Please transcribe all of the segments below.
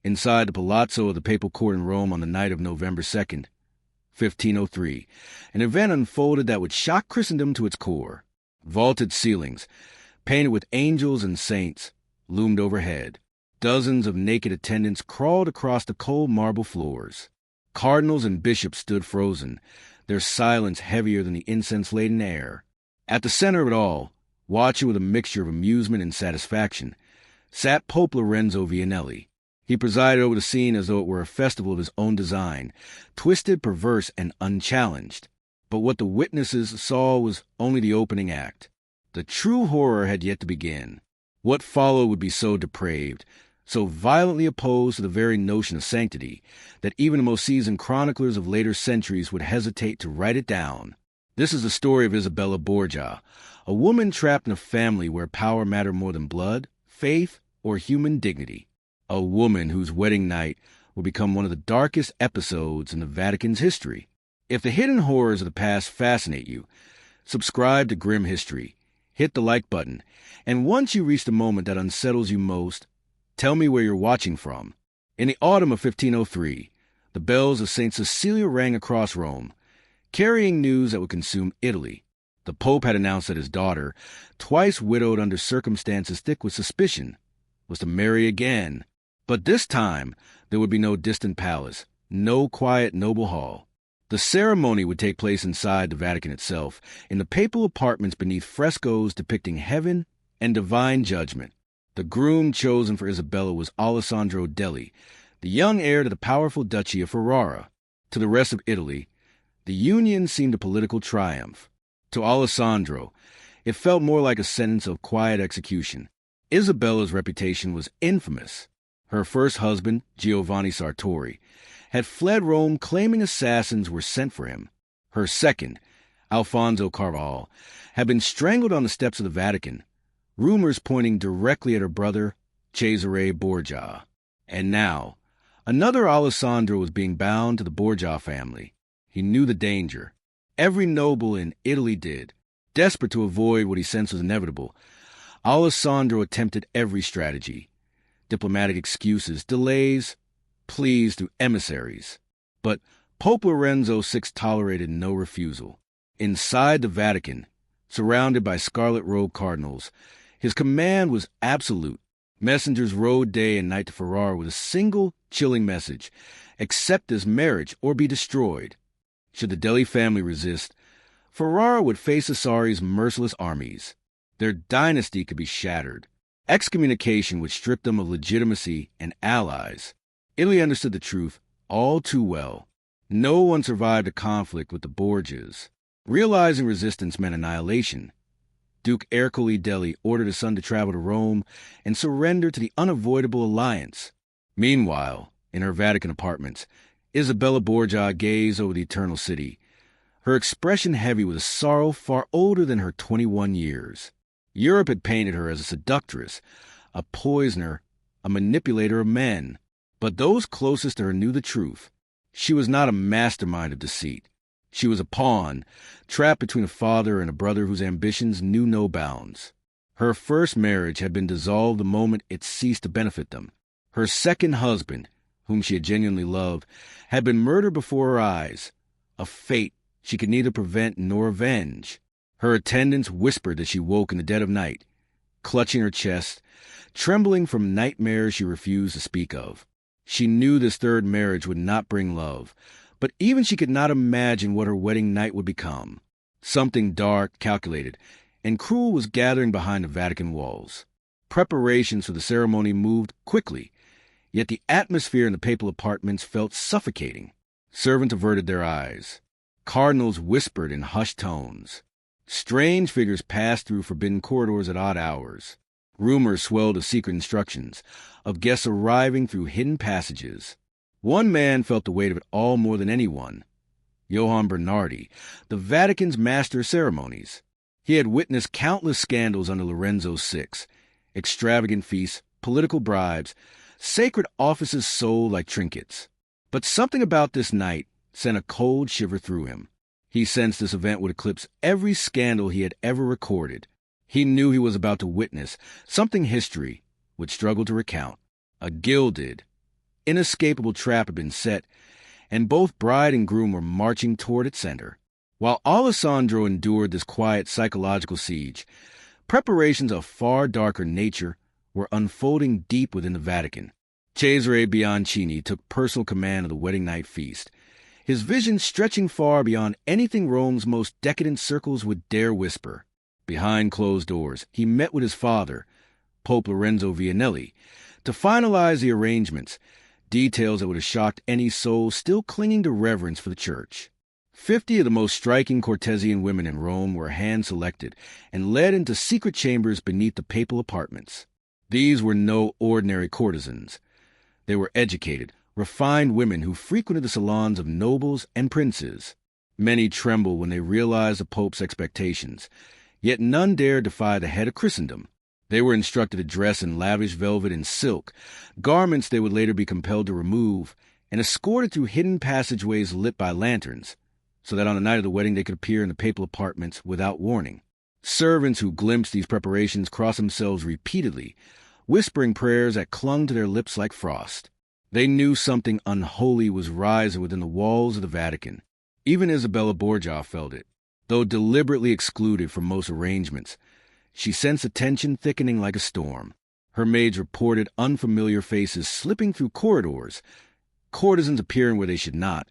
inside the palazzo of the papal court in Rome on the night of November 2nd, 1503, an event unfolded that would shock Christendom to its core. Vaulted ceilings, painted with angels and saints, loomed overhead. Dozens of naked attendants crawled across the cold marble floors. Cardinals and bishops stood frozen, their silence heavier than the incense-laden air. At the center of it all, watching with a mixture of amusement and satisfaction, sat Pope Lorenzo Vianelli. He presided over the scene as though it were a festival of his own design, twisted, perverse, and unchallenged. But what the witnesses saw was only the opening act. The true horror had yet to begin. What followed would be so depraved, so violently opposed to the very notion of sanctity, that even the most seasoned chroniclers of later centuries would hesitate to write it down. This is the story of Isabella Borgia, a woman trapped in a family where power mattered more than blood, faith, or human dignity. A woman whose wedding night will become one of the darkest episodes in the Vatican's history. If the hidden horrors of the past fascinate you, subscribe to Grim History, hit the like button, and once you reach the moment that unsettles you most, tell me where you're watching from. In the autumn of 1503, the bells of St. Cecilia rang across Rome, carrying news that would consume Italy. The Pope had announced that his daughter, twice widowed under circumstances thick with suspicion, was to marry again. But this time, there would be no distant palace, no quiet noble hall. The ceremony would take place inside the Vatican itself, in the papal apartments beneath frescoes depicting heaven and divine judgment. The groom chosen for Isabella was Alessandro Delli, the young heir to the powerful Duchy of Ferrara. To the rest of Italy, the union seemed a political triumph. To Alessandro, it felt more like a sentence of quiet execution. Isabella's reputation was infamous. Her first husband, Giovanni Sartori, had fled Rome claiming assassins were sent for him. Her second, Alfonso Carvajal, had been strangled on the steps of the Vatican, rumors pointing directly at her brother, Cesare Borgia. And now, another Alessandro was being bound to the Borgia family. He knew the danger. Every noble in Italy did. Desperate to avoid what he sensed was inevitable, Alessandro attempted every strategy. Diplomatic excuses, delays, pleas through emissaries. But Pope Lorenzo VI tolerated no refusal. Inside the Vatican, surrounded by scarlet-robed cardinals, his command was absolute. Messengers rode day and night to Ferrara with a single chilling message: accept this marriage or be destroyed. Should the Delhi family resist, Ferrara would face Asari's merciless armies. Their dynasty could be shattered. Excommunication would strip them of legitimacy and allies. Italy understood the truth all too well. No one survived a conflict with the Borgias. Realizing resistance meant annihilation, Duke Ercole Delhi ordered his son to travel to Rome and surrender to the unavoidable alliance. Meanwhile, in her Vatican apartments, Isabella Borgia gazed over the eternal city, her expression heavy with a sorrow far older than her 21 years. Europe had painted her as a seductress, a poisoner, a manipulator of men. But those closest to her knew the truth. She was not a mastermind of deceit. She was a pawn, trapped between a father and a brother whose ambitions knew no bounds. Her first marriage had been dissolved the moment it ceased to benefit them. Her second husband, whom she had genuinely loved, had been murdered before her eyes, a fate she could neither prevent nor avenge. Her attendants whispered that she woke in the dead of night, clutching her chest, trembling from nightmares she refused to speak of. She knew this third marriage would not bring love, but even she could not imagine what her wedding night would become. Something dark, calculated, and cruel was gathering behind the Vatican walls. Preparations for the ceremony moved quickly, yet the atmosphere in the papal apartments felt suffocating. Servants averted their eyes. Cardinals whispered in hushed tones. Strange figures passed through forbidden corridors at odd hours. Rumors swelled of secret instructions, of guests arriving through hidden passages. One man felt the weight of it all more than anyone: Johann Bernardi, the Vatican's master of ceremonies. He had witnessed countless scandals under Lorenzo VI, extravagant feasts, political bribes, sacred offices sold like trinkets. But something about this night sent a cold shiver through him. He sensed this event would eclipse every scandal he had ever recorded. He knew he was about to witness something history would struggle to recount: a gilded, inescapable trap had been set, and both bride and groom were marching toward its center. While Alessandro endured this quiet psychological siege, preparations of far darker nature were unfolding deep within the Vatican. Cesare Bianchini took personal command of the wedding night feast, his vision stretching far beyond anything Rome's most decadent circles would dare whisper. Behind closed doors, he met with his father, Pope Lorenzo Vianelli, to finalize the arrangements, details that would have shocked any soul still clinging to reverence for the Church. 50 of the most striking Cortesian women in Rome were hand-selected and led into secret chambers beneath the papal apartments. These were no ordinary courtesans. They were educated, refined women who frequented the salons of nobles and princes. Many trembled when they realized the Pope's expectations, yet none dared defy the head of Christendom. They were instructed to dress in lavish velvet and silk, garments they would later be compelled to remove, and escorted through hidden passageways lit by lanterns, so that on the night of the wedding they could appear in the papal apartments without warning. Servants who glimpsed these preparations crossed themselves repeatedly, whispering prayers that clung to their lips like frost. They knew something unholy was rising within the walls of the Vatican. Even Isabella Borgia felt it. Though deliberately excluded from most arrangements, she sensed the tension thickening like a storm. Her maids reported unfamiliar faces slipping through corridors, courtesans appearing where they should not,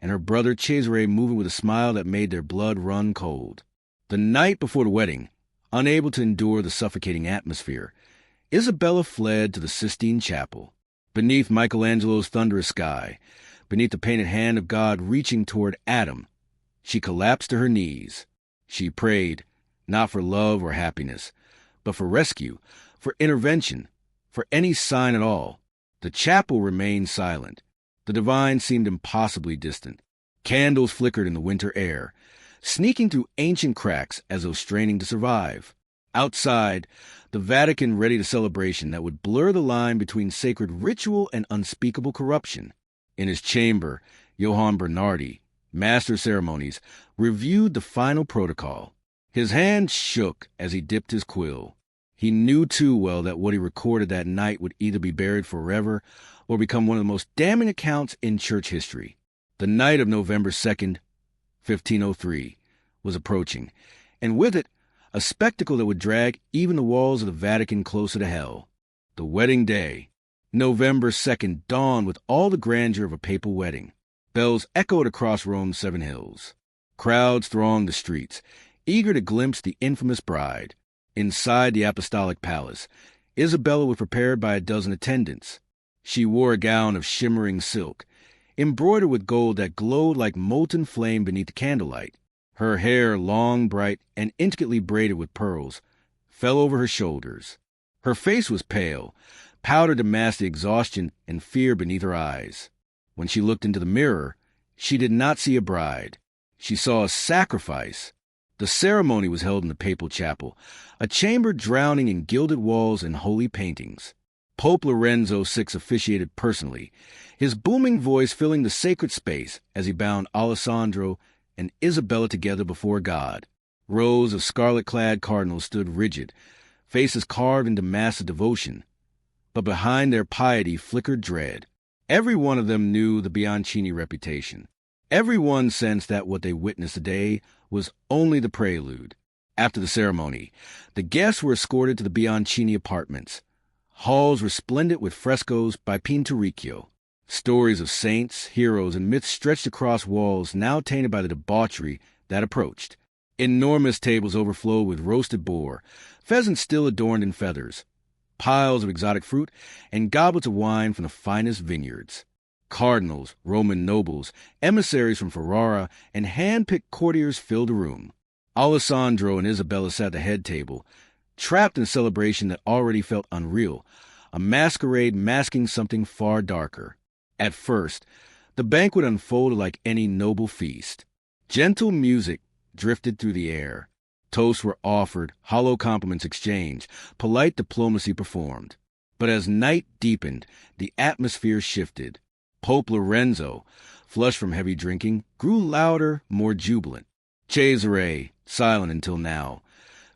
and her brother Cesare moving with a smile that made their blood run cold. The night before the wedding, unable to endure the suffocating atmosphere, Isabella fled to the Sistine Chapel. Beneath Michelangelo's thunderous sky, beneath the painted hand of God reaching toward Adam, she collapsed to her knees. She prayed, not for love or happiness, but for rescue, for intervention, for any sign at all. The chapel remained silent. The divine seemed impossibly distant. Candles flickered in the winter air, sneaking through ancient cracks as though straining to survive. Outside, the Vatican readied a celebration that would blur the line between sacred ritual and unspeakable corruption. In his chamber, Johann Bernardi, master of ceremonies, reviewed the final protocol. His hand shook as he dipped his quill. He knew too well that what he recorded that night would either be buried forever or become one of the most damning accounts in church history. The night of November 2nd, 1503, was approaching, and with it, a spectacle that would drag even the walls of the Vatican closer to hell. The wedding day. November 2nd dawned with all the grandeur of a papal wedding. Bells echoed across Rome's 7 hills. Crowds thronged the streets, eager to glimpse the infamous bride. Inside the apostolic palace, Isabella was prepared by a dozen attendants. She wore a gown of shimmering silk, embroidered with gold that glowed like molten flame beneath the candlelight. Her hair, long, bright, and intricately braided with pearls, fell over her shoulders. Her face was pale, powdered to mask the exhaustion and fear beneath her eyes. When she looked into the mirror, she did not see a bride. She saw a sacrifice. The ceremony was held in the papal chapel, a chamber drowning in gilded walls and holy paintings. Pope Lorenzo VI officiated personally, his booming voice filling the sacred space as he bound Alessandro and Isabella together before God. Rows of scarlet-clad cardinals stood rigid, faces carved into massive devotion, but behind their piety flickered dread. Every one of them knew the Bianchini reputation. Every one sensed that what they witnessed today was only the prelude. After the ceremony, the guests were escorted to the Bianchini apartments, halls resplendent with frescoes by Pinturicchio. Stories of saints, heroes, and myths stretched across walls now tainted by the debauchery that approached. Enormous tables overflowed with roasted boar, pheasants still adorned in feathers, piles of exotic fruit, and goblets of wine from the finest vineyards. Cardinals, Roman nobles, emissaries from Ferrara, and hand-picked courtiers filled the room. Alessandro and Isabella sat at the head table, trapped in a celebration that already felt unreal, a masquerade masking something far darker. At first, the banquet unfolded like any noble feast. Gentle music drifted through the air. Toasts were offered, hollow compliments exchanged, polite diplomacy performed. But as night deepened, the atmosphere shifted. Pope Lorenzo, flushed from heavy drinking, grew louder, more jubilant. Cesare, silent until now,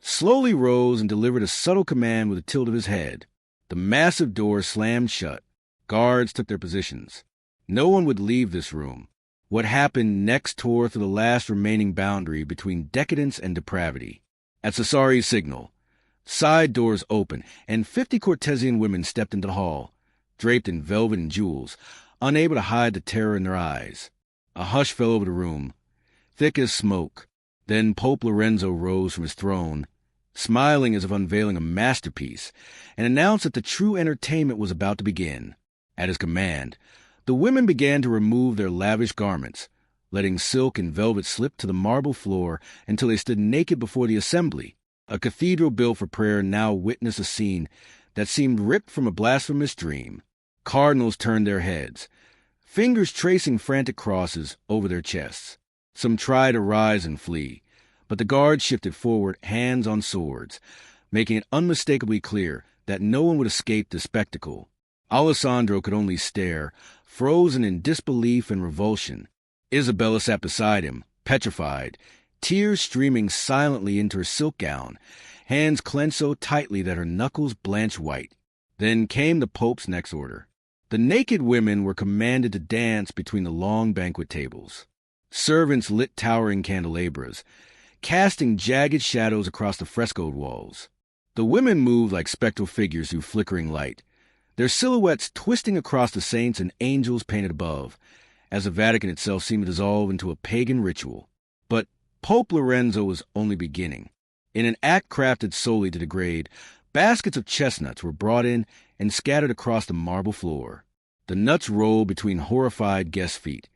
slowly rose and delivered a subtle command with a tilt of his head. The massive door slammed shut. Guards took their positions. No one would leave this room. What happened next tore through the last remaining boundary between decadence and depravity. At Cesari's signal, side doors opened, and 50 Cortesian women stepped into the hall, draped in velvet and jewels, unable to hide the terror in their eyes. A hush fell over the room, thick as smoke. Then Pope Lorenzo rose from his throne, smiling as if unveiling a masterpiece, and announced that the true entertainment was about to begin. At his command, the women began to remove their lavish garments, letting silk and velvet slip to the marble floor until they stood naked before the assembly. A cathedral built for prayer now witnessed a scene that seemed ripped from a blasphemous dream. Cardinals turned their heads, fingers tracing frantic crosses over their chests. Some tried to rise and flee, but the guards shifted forward, hands on swords, making it unmistakably clear that no one would escape the spectacle. Alessandro could only stare, frozen in disbelief and revulsion. Isabella sat beside him, petrified, tears streaming silently into her silk gown, hands clenched so tightly that her knuckles blanched white. Then came the Pope's next order. The naked women were commanded to dance between the long banquet tables. Servants lit towering candelabras, casting jagged shadows across the frescoed walls. The women moved like spectral figures through flickering light, their silhouettes twisting across the saints and angels painted above, as the Vatican itself seemed to dissolve into a pagan ritual. But Pope Lorenzo was only beginning. In an act crafted solely to degrade, baskets of chestnuts were brought in and scattered across the marble floor. The nuts rolled between horrified guest feet,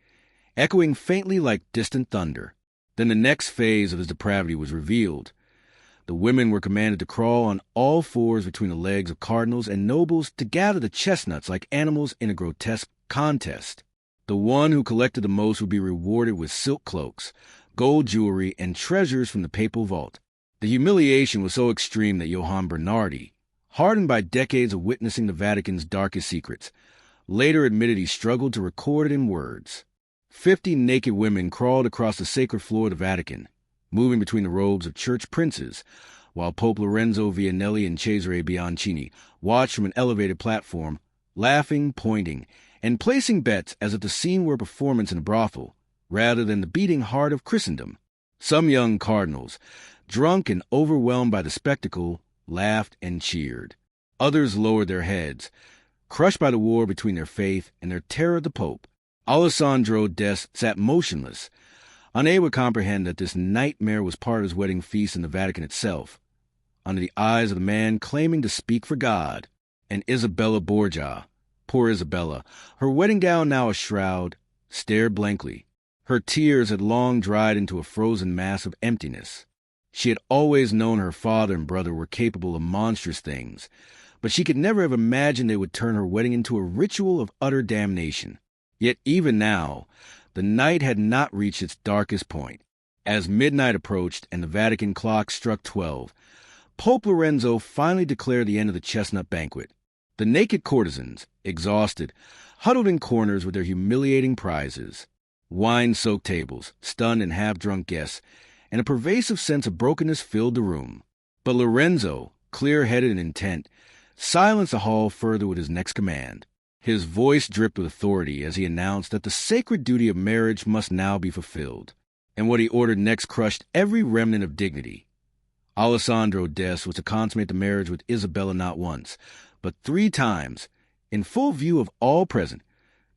echoing faintly like distant thunder. Then the next phase of his depravity was revealed. The women were commanded to crawl on all fours between the legs of cardinals and nobles to gather the chestnuts like animals in a grotesque contest. The one who collected the most would be rewarded with silk cloaks, gold jewelry, and treasures from the papal vault. The humiliation was so extreme that Johann Bernardi, hardened by decades of witnessing the Vatican's darkest secrets, later admitted he struggled to record it in words. 50 naked women crawled across the sacred floor of the Vatican, moving between the robes of church princes, while Pope Lorenzo Vianelli and Cesare Bianchini watched from an elevated platform, laughing, pointing, and placing bets as if the scene were a performance in a brothel, rather than the beating heart of Christendom. Some young cardinals, drunk and overwhelmed by the spectacle, laughed and cheered. Others lowered their heads, crushed by the war between their faith and their terror of the Pope. Alessandro Deste sat motionless, unable to comprehend that this nightmare was part of his wedding feast in the Vatican itself, under the eyes of the man claiming to speak for God. And Isabella Borgia, poor Isabella, her wedding gown now a shroud, stared blankly. Her tears had long dried into a frozen mass of emptiness. She had always known her father and brother were capable of monstrous things, but she could never have imagined they would turn her wedding into a ritual of utter damnation. Yet even now, the night had not reached its darkest point. As midnight approached and the Vatican clock struck 12, Pope Lorenzo finally declared the end of the chestnut banquet. The naked courtesans, exhausted, huddled in corners with their humiliating prizes. Wine-soaked tables, stunned and half-drunk guests, and a pervasive sense of brokenness filled the room. But Lorenzo, clear-headed and intent, silenced the hall further with his next command. His voice dripped with authority as he announced that the sacred duty of marriage must now be fulfilled, and what he ordered next crushed every remnant of dignity. Alessandro Deste was to consummate the marriage with Isabella not once, but 3 times, in full view of all present,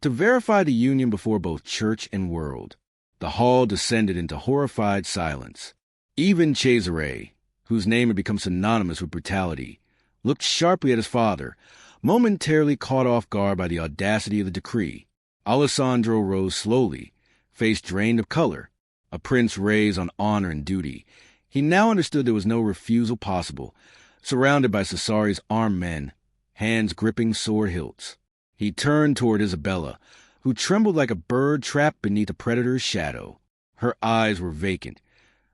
to verify the union before both church and world. The hall descended into horrified silence. Even Cesare, whose name had become synonymous with brutality, looked sharply at his father, momentarily caught off guard by the audacity of the decree. Alessandro rose slowly, face drained of color, a prince raised on honor and duty. He now understood there was no refusal possible, surrounded by Cesari's armed men, hands gripping sword hilts. He turned toward Isabella, who trembled like a bird trapped beneath a predator's shadow. Her eyes were vacant,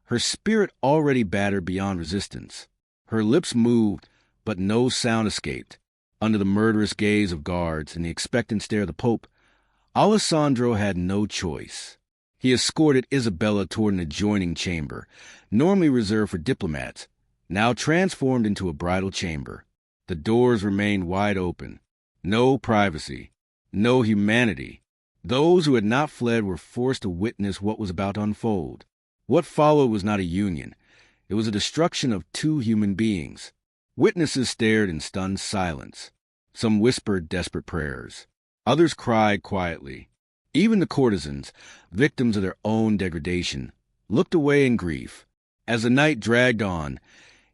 her spirit already battered beyond resistance. Her lips moved, but no sound escaped. Under the murderous gaze of guards and the expectant stare of the Pope, Alessandro had no choice. He escorted Isabella toward an adjoining chamber, normally reserved for diplomats, now transformed into a bridal chamber. The doors remained wide open. No privacy. No humanity. Those who had not fled were forced to witness what was about to unfold. What followed was not a union. It was a destruction of two human beings. Witnesses stared in stunned silence. Some whispered desperate prayers. Others cried quietly. Even the courtesans, victims of their own degradation, looked away in grief. As the night dragged on,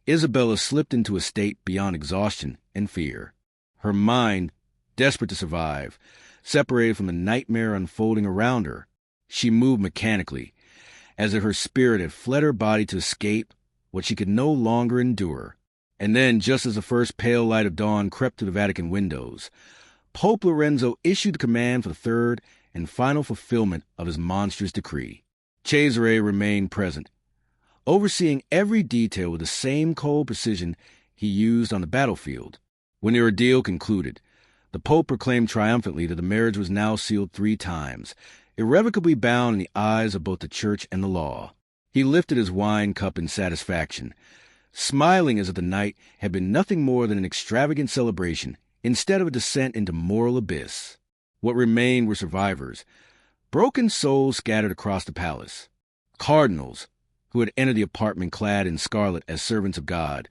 Isabella slipped into a state beyond exhaustion and fear. Her mind, desperate to survive, separated from the nightmare unfolding around her. She moved mechanically, as if her spirit had fled her body to escape what she could no longer endure. And then, just as the first pale light of dawn crept through the Vatican windows, Pope Lorenzo issued the command for the third and final fulfillment of his monstrous decree. Cesare remained present, overseeing every detail with the same cold precision he used on the battlefield. When the ordeal concluded, the Pope proclaimed triumphantly that the marriage was now sealed 3 times, irrevocably bound in the eyes of both the Church and the law. He lifted his wine cup in satisfaction, smiling as if the night had been nothing more than an extravagant celebration instead of a descent into moral abyss. What remained were survivors, broken souls scattered across the palace. Cardinals, who had entered the apartment clad in scarlet as servants of God,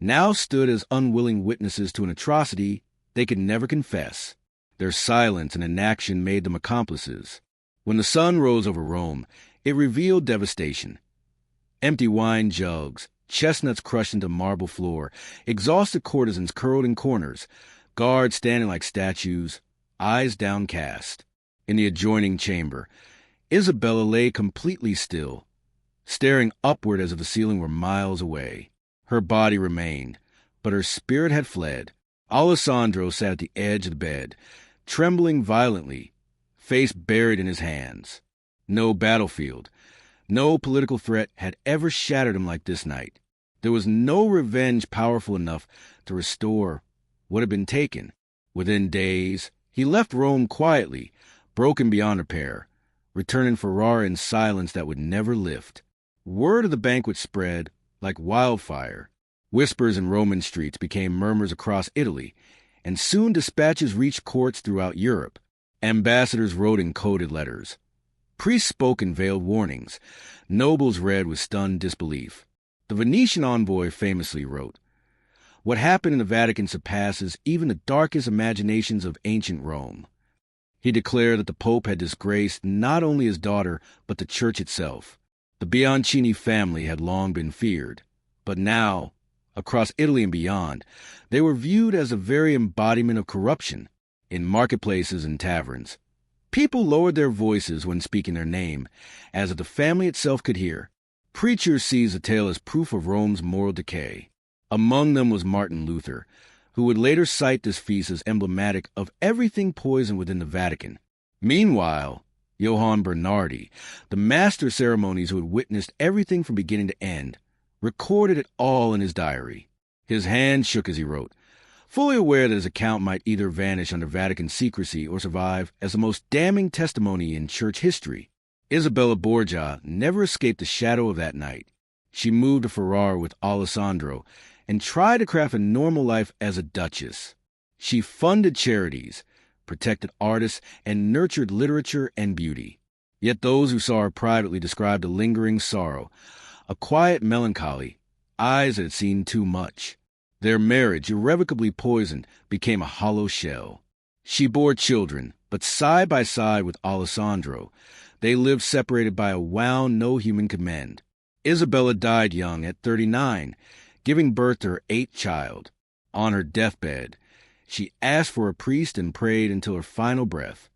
now stood as unwilling witnesses to an atrocity they could never confess. Their silence and inaction made them accomplices. When the sun rose over Rome, it revealed devastation. Empty wine jugs, chestnuts crushed into marble floor, exhausted courtesans curled in corners, guards standing like statues, eyes downcast. In the adjoining chamber, Isabella lay completely still, staring upward as if the ceiling were miles away. Her body remained, but her spirit had fled. Alessandro sat at the edge of the bed, trembling violently, face buried in his hands. No battlefield, no political threat had ever shattered him like this night. There was no revenge powerful enough to restore what had been taken. Within days, he left Rome quietly, broken beyond repair, returning Ferrara in silence that would never lift. Word of the banquet spread like wildfire. Whispers in Roman streets became murmurs across Italy, and soon dispatches reached courts throughout Europe. Ambassadors wrote in coded letters. Priests spoke in veiled warnings. Nobles read with stunned disbelief. The Venetian envoy famously wrote, "What happened in the Vatican surpasses even the darkest imaginations of ancient Rome." He declared that the Pope had disgraced not only his daughter, but the Church itself. The Bianchini family had long been feared, but now, across Italy and beyond, they were viewed as the very embodiment of corruption. In marketplaces and taverns, people lowered their voices when speaking their name, as if the family itself could hear. Preachers seized the tale as proof of Rome's moral decay. Among them was Martin Luther, who would later cite this feast as emblematic of everything poisoned within the Vatican. Meanwhile, Johann Bernardi, the master of ceremonies who had witnessed everything from beginning to end, recorded it all in his diary. His hand shook as he wrote, fully aware that his account might either vanish under Vatican secrecy or survive as the most damning testimony in church history. Isabella Borgia never escaped the shadow of that night. She moved to Ferrara with Alessandro and tried to craft a normal life as a duchess. She funded charities, protected artists, and nurtured literature and beauty. Yet those who saw her privately described a lingering sorrow, a quiet melancholy, eyes that had seen too much. Their marriage, irrevocably poisoned, became a hollow shell. She bore children, but side by side with Alessandro, they lived separated by a wound no human could mend. Isabella died young at 39, giving birth to her 8th child. On her deathbed, she asked for a priest and prayed until her final breath.